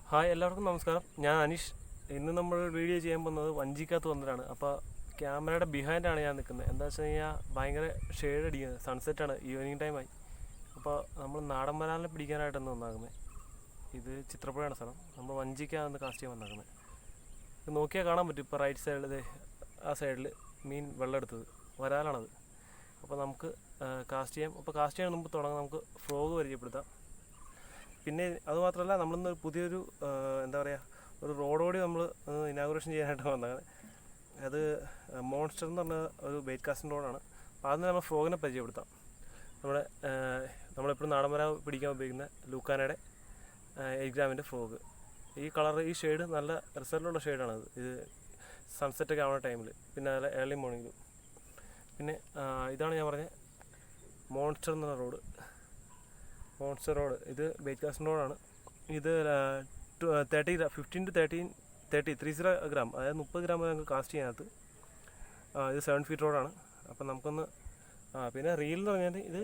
Hi, എല്ലാവർക്കും നമസ്കാരം. ഞാൻ അനീഷ്. ഇന്ന് നമ്മൾ വീഡിയോ ചെയ്യാൻ പോകുന്നത് വഞ്ചിക്കകത്ത് വന്നിട്ടാണ്. അപ്പോൾ ക്യാമറയുടെ ബിഹൈൻഡാണ് ഞാൻ നിൽക്കുന്നത്. എന്താ വെച്ച് കഴിഞ്ഞാൽ ഭയങ്കര ഷെയ്ഡ് അടിക്കുന്നത്, സൺസെറ്റാണ്, ഈവനിങ് ടൈമായി. അപ്പോൾ നമ്മൾ നാടൻ വരാലിനെ പിടിക്കാനായിട്ടാണ് വന്നാക്കുന്നത്. ഇത് ചിത്രപ്പുഴയാണ് സ്ഥലം. നമ്മൾ വഞ്ചിക്കാന്ന് കാസ്റ്റ് ചെയ്യാൻ വന്നാക്കുന്നത്. ഇത് നോക്കിയാൽ കാണാൻ പറ്റും. ഇപ്പോൾ റൈറ്റ് സൈഡിൽ ആ സൈഡിൽ മീൻ വെള്ളം എടുത്തത് വരാലാണത്. അപ്പോൾ നമുക്ക് കാസ്റ്റ് ചെയ്യാം. അപ്പോൾ കാസ്റ്റ് ചെയ്യാൻ മുമ്പ് തുടങ്ങാം. നമുക്ക് ഫ്രോഗ് പരിചയപ്പെടുത്താം. പിന്നെ അതുമാത്രമല്ല, നമ്മളിന്ന് പുതിയൊരു എന്താ പറയുക, ഒരു റോഡോടി നമ്മൾ ഇനാഗുറേഷൻ ചെയ്യാനായിട്ട് വന്നതാണ്. അത് മോൺസ്റ്റർ എന്ന് പറഞ്ഞ ഒരു ബാറ്റ്കാസ്റ്റിംഗ് റോഡാണ്. അപ്പോൾ അതിന് നമ്മൾ ഫ്രോഗിനെ പരിചയപ്പെടുത്താം. നമ്മളെപ്പോഴും നാടൻ വര പിടിക്കാൻ ഉപയോഗിക്കുന്ന ലൂക്കാനയുടെ 8 ഗ്രാമിൻ്റെ ഫ്രോഗ്. ഈ കളർ, ഈ ഷെയ്ഡ് നല്ല റിസൾട്ടുള്ള ഷെയ്ഡാണത്. ഇത് സൺസെറ്റൊക്കെ ആവുന്ന ടൈമിൽ, പിന്നെ നല്ല ഏർലി മോർണിംഗിലും. പിന്നെ ഇതാണ് ഞാൻ പറഞ്ഞ മോൺസ്റ്റർ എന്നുള്ള റോഡ്. മോൺസ്റ്റർ റോഡ് ഇത് ബാറ്റ്കാസ്റ്റിംഗ് റോഡാണ്. ഇത് 15 to 30 ഗ്രാം, അതായത് 30 ഗ്രാം വരെ നമുക്ക് കാസ്റ്റ് ചെയ്യാനകത്ത്. ഇത് 7 ഫീറ്റ് റോഡാണ്. അപ്പം നമുക്കൊന്ന് പിന്നെ റീൽ എന്ന് പറഞ്ഞാൽ ഇത്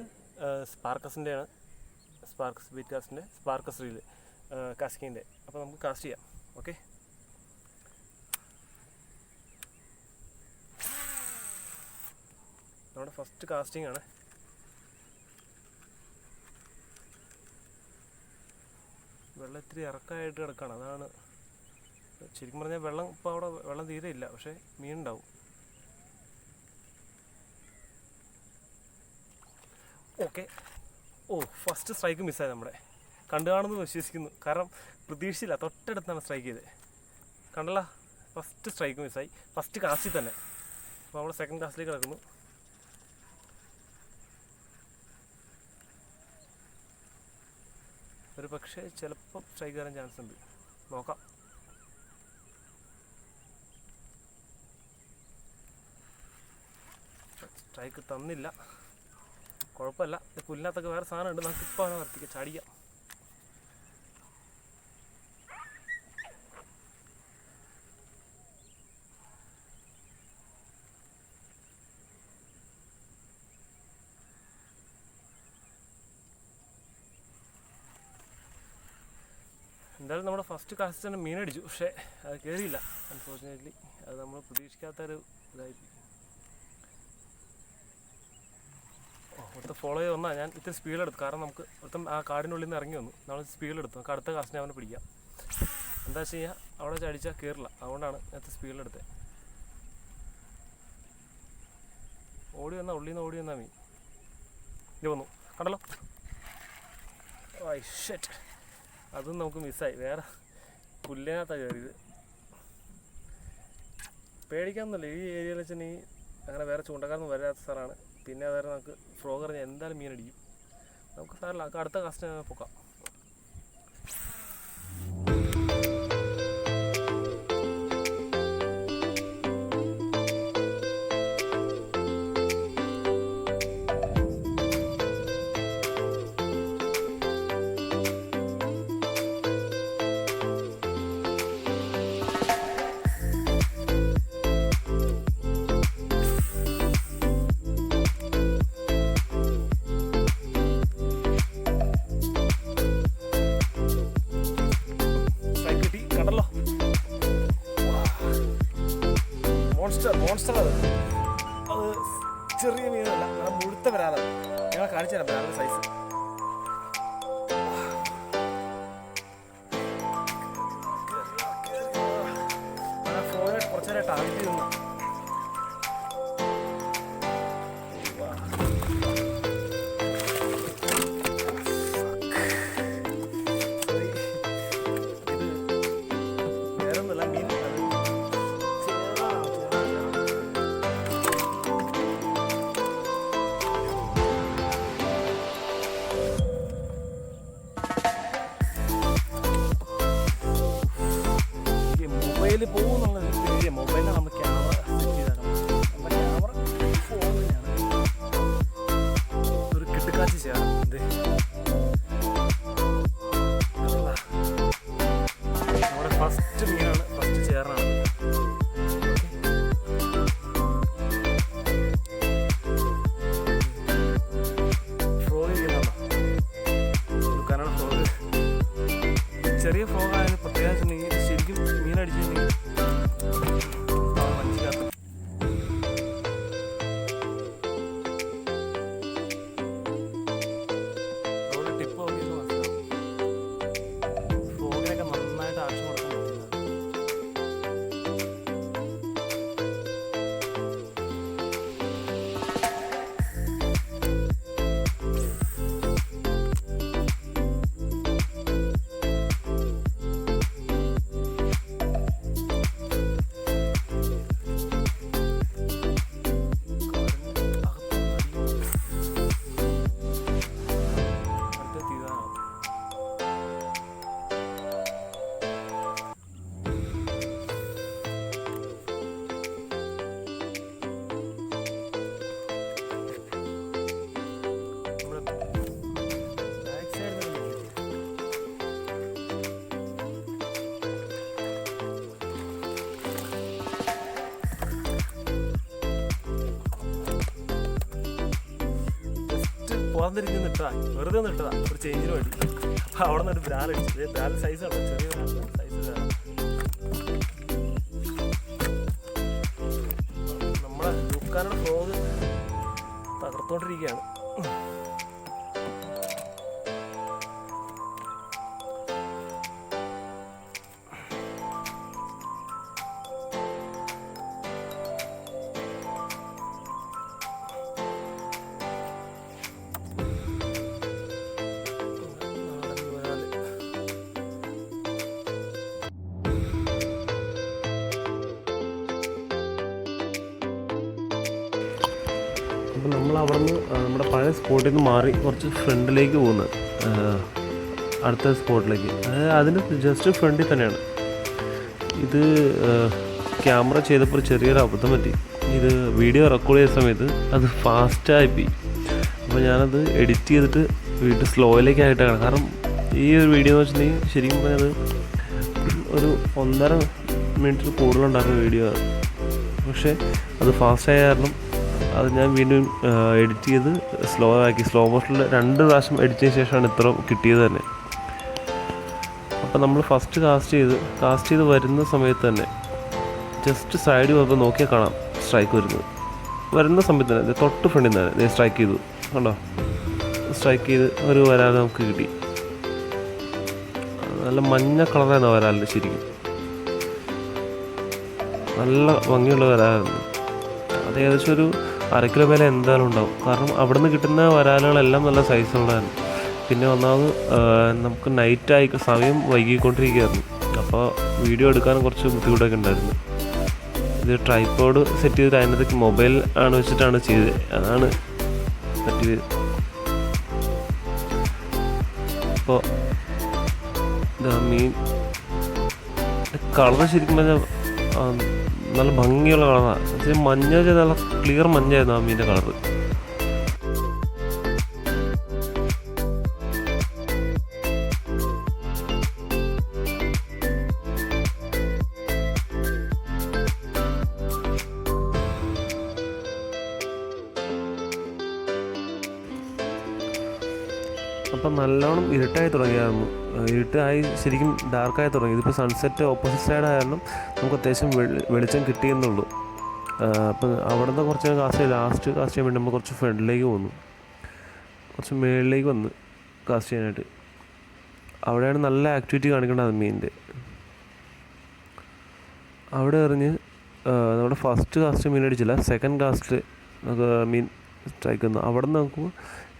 സ്പാർക്കസിൻ്റെയാണ്. സ്പാർക്കസ് ബാറ്റ്കാസ്റ്റിൻ്റെ സ്പാർക്കസ് റീല്, കാസ്കിൻ്റെ. അപ്പോൾ നമുക്ക് കാസ്റ്റ് ചെയ്യാം. ഓക്കെ, നമ്മുടെ ഫസ്റ്റ് കാസ്റ്റിംഗ് ആണ്. വെള്ളം ഇത്തിരി ഇറക്കമായിട്ട് കിടക്കുകയാണ്. അതാണ് ശരിക്കും പറഞ്ഞാൽ വെള്ളം ഇപ്പോൾ അവിടെ വെള്ളം തീരെ ഇല്ല, പക്ഷേ മീനുണ്ടാവും. ഓക്കെ. ഫസ്റ്റ് സ്ട്രൈക്ക് മിസ്സായി. നമ്മുടെ കണ്ടു കാണുമെന്ന് വിശ്വസിക്കുന്നു. കാരണം പ്രതീക്ഷിച്ചില്ല, തൊട്ടടുത്താണ് സ്ട്രൈക്ക് ചെയ്തത്. കണ്ടല്ല, ഫസ്റ്റ് സ്ട്രൈക്ക് മിസ്സായി, ഫസ്റ്റ് കാസ്റ്റിൽ തന്നെ. അപ്പോൾ നമ്മൾ സെക്കൻഡ് കാസ്റ്റിലേക്ക് കിടക്കുന്നു. ഒരു പക്ഷേ ചിലപ്പോൾ സ്ട്രൈക്ക് തരാൻ ചാൻസ് ഉണ്ട്. നോക്കാം. സ്ട്രൈക്ക് തന്നില്ല, കുഴപ്പമില്ല. പുല്ലിനകത്തൊക്കെ വേറെ സാധനം ഉണ്ട്. നമുക്കിപ്പോൾ അവനെ വർത്തിക്കാം, ചാടിക്കാം. എന്തായാലും നമ്മുടെ ഫസ്റ്റ് കാസ്റ്റ് തന്നെ മീനടിച്ചു, പക്ഷേ അത് കയറിയില്ല. അൺഫോർച്ചുനേറ്റ്ലി അത് നമ്മൾ പ്രതീക്ഷിക്കാത്തൊരു ഇതായിരിക്കും. ഒത്ത ഫോളോ ചെയ്ത് വന്നാൽ ഞാൻ ഇത്തിരി സ്പീഡെടുത്തു. കാരണം നമുക്ക് ഒത്തം ആ കാടിനുള്ളിൽ നിന്ന് ഇറങ്ങി വന്നു. നമ്മൾ സ്പീഡെടുത്തു. നമുക്ക് അടുത്ത കാസ്റ്റിനെ അവനെ പിടിക്കാം. എന്താ വെച്ച് കഴിഞ്ഞാൽ അവിടെ ചടിച്ചാൽ കയറില്ല. അതുകൊണ്ടാണ് നേരത്തെ സ്പീഡിലെടുത്തത്. ഓടി വന്നാൽ ഉള്ളിൽ നിന്ന് ഓടി വന്നാൽ മീൻ ഇത് വന്നു. കണ്ടല്ലോ, ഷെറ്റ്, അതും നമുക്ക് മിസ്സായി. വേറെ പുല്ലിനകത്താണ് കയറിയത്. പേടിക്കാമെന്നല്ല, ഈ ഏരിയയിൽ വെച്ചാൽ ഈ അങ്ങനെ വേറെ ചൂണ്ടക്കാരൊന്നും വരാത്ത സാറാണ്. പിന്നെ അതായത് നമുക്ക് ഫ്രോഗ് എറിഞ്ഞാൽ എന്തായാലും മീനടിക്കും. നമുക്ക് സാറില്ല, അടുത്ത കാസ്റ്റിനെ പൊക്കാം. മോൺസ്റ്റർ അത് ചെറിയ മീനല്ല, അത് മുഴുത്ത വരാതാണ്. ഞങ്ങൾ കാണിച്ചു തരാം വരാനുള്ള സൈസ്. ഫോണിൽ കുറച്ചു നേരം ടാർഗറ്റ് ചെയ്യുന്നു. വേറൊന്നുമല്ല, മീൻ മൊബൈലിൽ പോകുന്നുള്ളത് പേടിയാണ്. മൊബൈലിലാണ് നമ്മൾ ക്യാമറ സെറ്റ് ചെയ്തേക്കണം. നമ്മുടെ ക്യാമറ ഫോണിലാണ് ഒരു കിട്ടുകാച്ചി ചെയ്യണം. നമ്മുടെ ഫസ്റ്റ് മീനാണ്, ഫസ്റ്റ് ചേർന്നാണ്. ഫ്രോഗ് ചെയ്യുന്നതാണ് ലുക്കാനയുടെ ഫ്രോഗ്. ചെറിയ ഫ്രോഗായാലും പ്രത്യേകിച്ചുണ്ടെങ്കിൽ ശരിക്കും മീനടിച്ചിട്ടുണ്ടെങ്കിൽ വഞ്ചിക്കകത്ത് അവിടെ ടിപ്പ് നോക്കിയിട്ട് മനസ്സിലാവും. ഫ്രോഗിനൊക്കെ നന്നായിട്ട് ആക്ഷൻ കൊടുക്കാൻ പറ്റുന്നത്. പോകാതിരിഞ്ഞ് നിട്ടതാ, വെറുതെ നിട്ടതാ ഒരു ചേഞ്ചിന് വേണ്ടി. അപ്പോൾ അവിടെ നിന്ന് ഒരു ബ്രാൽ അടിച്ചു. ബ്രാൽ സൈസാണ്, ചെറിയ സൈസ്. നമ്മളെ ലുക്കാനയുടെ ഫ്രോഗ് തകർത്തോണ്ടിരിക്കുകയാണ്. അപ്പോൾ നമ്മൾ അവിടെ നിന്ന് നമ്മുടെ പഴയ സ്പോട്ടിൽ നിന്ന് മാറി കുറച്ച് ഫ്രണ്ടിലേക്ക് പോകുന്നത് അടുത്ത സ്പോട്ടിലേക്ക്. അതായത് അതിന് ജസ്റ്റ് ഫ്രണ്ടിൽ തന്നെയാണ്. ഇത് ക്യാമറ ചെയ്തപ്പോൾ ചെറിയൊരു അബദ്ധം പറ്റി. ഇത് വീഡിയോ റെക്കോർഡ് ചെയ്ത സമയത്ത് അത് ഫാസ്റ്റായിപ്പോയി. അപ്പോൾ ഞാനത് എഡിറ്റ് ചെയ്തിട്ട് വീട്ടിൽ സ്ലോയിലേക്കായിട്ടാണ്. കാരണം ഈ ഒരു വീഡിയോ എന്ന് വെച്ചിട്ടുണ്ടെങ്കിൽ ശരിക്കും പറഞ്ഞത് ഒരു 1.5 മിനിറ്റിൽ കൂടുതലുണ്ടായിരുന്ന വീഡിയോ ആണ്. പക്ഷേ അത് ഫാസ്റ്റായ കാരണം അത് ഞാൻ വീണ്ടും എഡിറ്റ് ചെയ്ത് സ്ലോ ആക്കി. സ്ലോ മോഷനിൽ 2 പ്രാവശ്യം എഡിറ്റ് ചെയ്ത ശേഷമാണ് ഇത്ര കിട്ടിയത് തന്നെ. അപ്പോൾ നമ്മൾ ഫസ്റ്റ് കാസ്റ്റ് ചെയ്ത് വരുന്ന സമയത്ത് തന്നെ ജസ്റ്റ് സൈഡ് വന്നപ്പോൾ നോക്കിയാൽ കാണാം സ്ട്രൈക്ക് വരുന്ന സമയത്ത് തന്നെ തൊട്ട് ഫ്രണ്ടിൽ നിന്ന് തന്നെ സ്ട്രൈക്ക് ചെയ്തു. കണ്ടോ, സ്ട്രൈക്ക് ചെയ്ത് ഒരു വരാൽ നമുക്ക് കിട്ടി. നല്ല മഞ്ഞ കളറായിരുന്നു വരാലിന്. ശരിക്കും നല്ല ഭംഗിയുള്ള വരാലായിരുന്നു. അത് ഏകദേശം ഒരു 1/2 കിലോ വില എന്തായാലും ഉണ്ടാവും. കാരണം അവിടെ നിന്ന് കിട്ടുന്ന വരാലുകളെല്ലാം നല്ല സൈസുള്ളതായിരുന്നു. പിന്നെ ഒന്നാമത് നമുക്ക് നൈറ്റായി സമയം വൈകിക്കൊണ്ടിരിക്കുകയായിരുന്നു. അപ്പോൾ വീഡിയോ എടുക്കാനും കുറച്ച് ബുദ്ധിമുട്ടൊക്കെ ഉണ്ടായിരുന്നു. ഇത് ട്രൈപോഡ് സെറ്റ് ചെയ്തിട്ട് അതിനകത്തേക്ക് മൊബൈൽ ആണ് വെച്ചിട്ടാണ് ചെയ്തത്. അതാണ് പറ്റിയത്. അപ്പോൾ മീൻ കളർ ശരിക്കും പറഞ്ഞാൽ നല്ല ഭംഗിയുള്ള കളറാണ്. മഞ്ഞ നല്ല ക്ലിയർ മഞ്ഞായിരുന്നു ആ മീനിൻ്റെ കളറ്. അപ്പം നല്ലോണം ഇരുട്ടായി തുടങ്ങിയായിരുന്നു. ഇരുട്ടായി ശരിക്കും ഡാർക്കായി തുടങ്ങി. ഇതിപ്പോൾ സൺസെറ്റ് ഓപ്പോസിറ്റ് സൈഡ് ആയിരുന്നു. നമുക്ക് അത്യാവശ്യം വെളിച്ചം കിട്ടിയെന്നുള്ളൂ. അപ്പം അവിടെ നിന്ന് കുറച്ച് ലാസ്റ്റ് കാസ്റ്റ് ചെയ്യാൻ വേണ്ടി നമ്മൾ കുറച്ച് ഫ്രണ്ടിലേക്ക് പോന്നു. കുറച്ച് മുകളിലേക്ക് വന്ന് കാസ്റ്റ് ചെയ്യാനായിട്ട്. അവിടെയാണ് നല്ല ആക്ടിവിറ്റി കാണിക്കേണ്ടത് മീനിൻ്റെ. അവിടെ എറിഞ്ഞ് നമ്മുടെ ഫസ്റ്റ് കാസ്റ്റ് മീൻ അടിച്ചില്ല, സെക്കൻഡ് കാസ്റ്റിൽ നമുക്ക് മീൻ സ്ട്രൈക്ക് വന്നു. അവിടെ നിന്ന് നമുക്ക്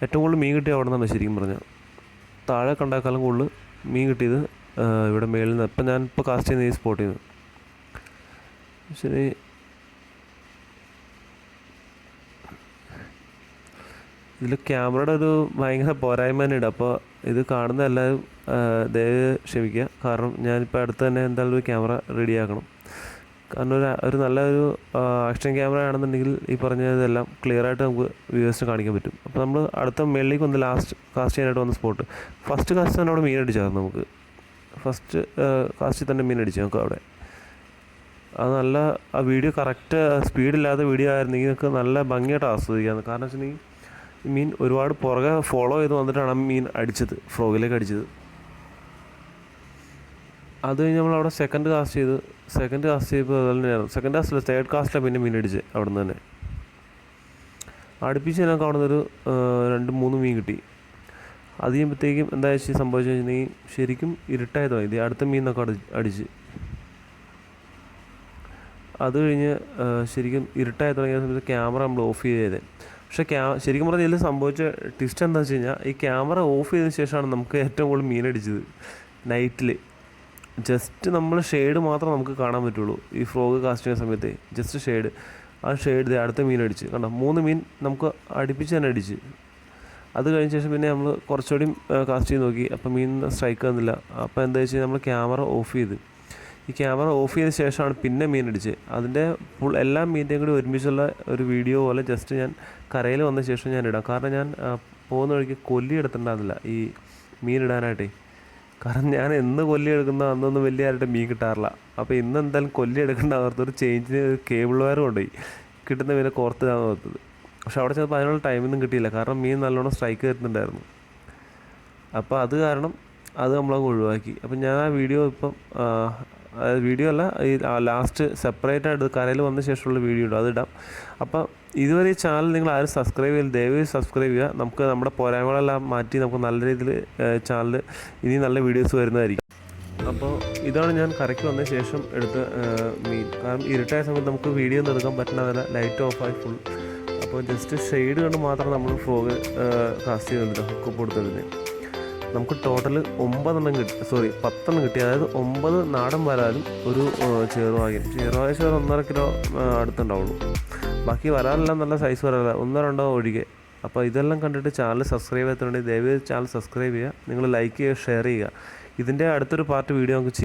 ഏറ്റവും കൂടുതൽ മീൻ കിട്ടിയത് അവിടെ നിന്നാണ്. ശരിക്കും പറഞ്ഞാൽ താഴെ കണ്ടാക്കാലും കൂടുതൽ മീൻ കിട്ടിയത് ഇവിടെ മേളിൽ നിന്ന്. ഇപ്പം ഞാനിപ്പോൾ കാസ്റ്റ് ചെയ്യുന്ന ഈ സ്പോട്ടിൽ നിന്ന്. ശരി, ഇതിൽ ക്യാമറയുടെ ഒരു ഭയങ്കര പോരായ്മ തന്നെ ഉണ്ട്. അപ്പോൾ ഇത് കാണുന്ന എല്ലാവരും ദയവ് ക്ഷമിക്കുക. കാരണം ഞാനിപ്പോൾ അടുത്ത് തന്നെ എന്തായാലും ഒരു ക്യാമറ റെഡിയാക്കണം. കാരണം ഒരു നല്ലൊരു ആക്ഷൻ ക്യാമറ ആണെന്നുണ്ടെങ്കിൽ ഈ പറഞ്ഞതെല്ലാം ക്ലിയറായിട്ട് നമുക്ക് വ്യൂവേഴ്സിന് കാണിക്കാൻ പറ്റും. അപ്പോൾ നമ്മൾ അടുത്ത മേളിലേക്ക് വന്ന് ലാസ്റ്റ് കാസ്റ്റ് ചെയ്യാനായിട്ട് വന്ന സ്പോട്ട് ഫസ്റ്റ് കാസ്റ്റ് തന്നെ അവിടെ മീൻ അടിച്ചായിരുന്നു. നമുക്ക് ഫസ്റ്റ് കാസ്റ്റിൽ തന്നെ മീൻ അടിച്ചു നമുക്ക് അവിടെ. അത് നല്ല ആ വീഡിയോ കറക്റ്റ് സ്പീഡില്ലാത്ത വീഡിയോ ആയിരുന്നെങ്കിൽ നമുക്ക് നല്ല ഭംഗിയായിട്ട് ആസ്വദിക്കാമെന്ന്. കാരണം വെച്ചിട്ടുണ്ടെങ്കിൽ ഈ മീൻ ഒരുപാട് പുറകെ ഫോളോ ചെയ്ത് വന്നിട്ടാണ് ആ മീൻ അടിച്ചത്, ഫ്രോഗിലേക്ക് അടിച്ചത്. അത് കഴിഞ്ഞ് നമ്മളവിടെ സെക്കൻഡ് കാസ്റ്റ് ചെയ്തപ്പോൾ അതുപോലെ തന്നെയായിരുന്നു. സെക്കൻഡ് കാസ്റ്റിൽ തേർഡ് കാസ്റ്റിലാണ് പിന്നെ മീൻ അടിച്ച് അവിടെ നിന്ന് തന്നെ. അടുപ്പിച്ച് ഞങ്ങൾക്ക് അവിടെ നിന്നൊരു 2-3 മീൻ കിട്ടി. അത് ചെയ്യുമ്പോഴത്തേക്കും എന്താ വെച്ചാൽ സംഭവിച്ചു കഴിഞ്ഞിട്ടുണ്ടെങ്കിൽ ശരിക്കും ഇരുട്ടായത് ഇത് അടുത്ത മീനൊക്കെ അടിച്ച്. അത് കഴിഞ്ഞ് ശരിക്കും ഇരുട്ടായി തുടങ്ങിയ സമയത്ത് ക്യാമറ നമ്മൾ ഓഫ് ചെയ്തത്. പക്ഷേ ശരിക്കും പറഞ്ഞാൽ ഇതിൽ സംഭവിച്ച ട്വിസ്റ്റ് എന്താണെന്ന് വെച്ച് കഴിഞ്ഞാൽ ഈ ക്യാമറ ഓഫ് ചെയ്തതിന് ശേഷമാണ് നമുക്ക് ഏറ്റവും കൂടുതൽ മീനടിച്ചത്. നൈറ്റിൽ ജസ്റ്റ് നമ്മൾ ഷെയ്ഡ് മാത്രം നമുക്ക് കാണാൻ പറ്റുള്ളൂ ഈ ഫ്രോഗ് കാസ്റ്റ് ചെയ്യുന്ന സമയത്ത്. ജസ്റ്റ് ഷെയ്ഡ്, ആ ഷെയ്ഡ് അടുത്ത മീനടിച്ച് കണ്ടോ, 3 മീൻ നമുക്ക് അടുപ്പിച്ച് തന്നെ അടിച്ച്. അത് കഴിഞ്ഞ ശേഷം പിന്നെ നമ്മൾ കുറച്ചുകൂടി കാസ്റ്റ് ചെയ്ത് നോക്കി, അപ്പോൾ മീൻ സ്ട്രൈക്ക് വന്നില്ല. അപ്പോൾ എന്താ വെച്ചാൽ നമ്മൾ ക്യാമറ ഓഫ് ചെയ്ത്. ഈ ക്യാമറ ഓഫ് ചെയ്ത ശേഷമാണ് പിന്നെ മീൻ അടിച്ച്. അതിൻ്റെ എല്ലാ മീനിൻ്റെയും കൂടി ഒരുമിച്ചുള്ള ഒരു വീഡിയോ പോലെ ജസ്റ്റ് ഞാൻ കരയിൽ വന്ന ശേഷം ഞാൻ ഇടാം. കാരണം ഞാൻ പോകുന്ന വഴിക്ക് കൊല്ലി എടുത്തിട്ടുണ്ടായിരുന്നില്ല ഈ മീൻ ഇടാനായിട്ടേ. കാരണം ഞാൻ എന്ന് കൊല്ലി എടുക്കുന്ന അന്നൊന്നും വലിയ ആയിട്ട് മീൻ കിട്ടാറില്ല. അപ്പോൾ ഇന്ന് എന്തായാലും കൊല്ലി എടുക്കേണ്ട ഓർത്തൊരു ചേഞ്ചിന് കേബിൾ വയർ കൊണ്ടുപോയി കിട്ടുന്ന മീനെ കോർത്തിടാൻ ഓർത്തത്. പക്ഷെ അവിടെ ചെന്നപ്പോൾ അതിനുള്ള ടൈമൊന്നും കിട്ടിയില്ല. കാരണം മീൻ നല്ലോണം സ്ട്രൈക്ക് വരുന്നുണ്ടായിരുന്നു. അപ്പോൾ അത് കാരണം അത് നമ്മളങ്ങ് ഒഴിവാക്കി. അപ്പം ഞാൻ ആ വീഡിയോ ഇപ്പം വീഡിയോ അല്ല, ഈ ലാസ്റ്റ് സെപ്പറേറ്റ് ആയിട്ട് കരയിൽ വന്ന ശേഷമുള്ള വീഡിയോ ഉണ്ട്, അതിടാം. അപ്പം ഇതുവരെ ഈ ചാനൽ നിങ്ങൾ ആരും സബ്സ്ക്രൈബ് ചെയ്യില്ല, ദയവായി സബ്സ്ക്രൈബ് ചെയ്യുക. നമുക്ക് നമ്മുടെ പോരായ്മകളെല്ലാം മാറ്റി നമുക്ക് നല്ല രീതിയിൽ ചാനൽ ഇനി നല്ല വീഡിയോസ് വരുന്നതായിരിക്കും. അപ്പോൾ ഇതാണ് ഞാൻ കരയ്ക്ക് വന്ന ശേഷം എടുത്ത മീൻ. കാരണം ഇരുട്ടായ സമയത്ത് നമുക്ക് വീഡിയോ ഒന്നും എടുക്കാൻ പറ്റുന്നതല്ല, ലൈറ്റ് ഓഫായി ഫുൾ. അപ്പോൾ ജസ്റ്റ് ഷെയ്ഡ് കൊണ്ട് മാത്രം നമ്മൾ ഫ്രോഗ് കാസ്റ്റ് ചെയ്തിട്ട് ഹുക്ക് കൊടുത്തതിന് നമുക്ക് ടോട്ടൽ 10 കിട്ടി. അതായത് 9 നാടൻ വരാലും ഒരു ചെറുവാകയും. ചെറുവായ 1.5 കിലോ അടുത്തുണ്ടാവുള്ളൂ. ബാക്കി വരാലെല്ലാം നല്ല സൈസ് വരാല, 1-2 ഒഴികെ. അപ്പോൾ ഇതെല്ലാം കണ്ടിട്ട് ചാനൽ സബ്സ്ക്രൈബ് ചെയ്യാത്തതുകൊണ്ട് ദയവായി ചാനൽ സബ്സ്ക്രൈബ് ചെയ്യുക. നിങ്ങൾ ലൈക്ക് ചെയ്യുക, ഷെയർ ചെയ്യുക. ഇതിൻ്റെ അടുത്തൊരു പാർട്ട് വീഡിയോ നമുക്ക്